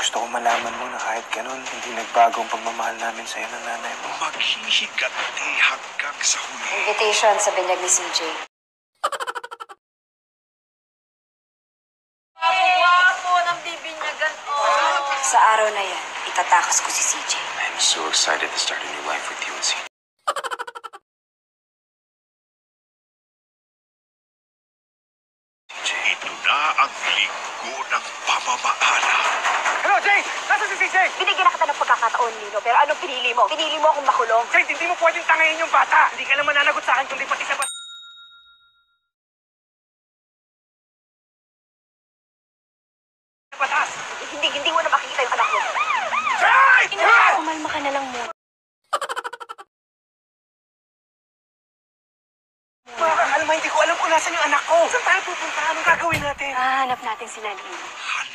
Gusto ko malaman mo na kahit ganun, hindi nagbago ang pagmamahal namin sa'yo ng nanay mo. Maghihigante hanggang sa huli. Invitation sa binyag ni CJ. Gwapo ng bibinyagan. Sa araw na yan, itatakas ko si CJ. I'm so excited to start a new life with you and CJ. Ito na ang linggo ng pamamaala. Hello, Jay! Nasaan si CJ? Binigyan na kita ng pagkakataon, Lino, pero anong pinili mo? Pinili mo akong makulong. Jay, hindi mo pwedeng tangayin yung bata. Hindi ka naman nanagot sa akin kundi pati sa bata. Batas! Hindi mo na makikita yung anak ko. Jay! Kumalma ka na lang muna. Alam mo, hindi ko alam kung nasan yung anak ko. Saan tayo pupunta? Anong gagawin natin? Hahanap natin si Lino. Hala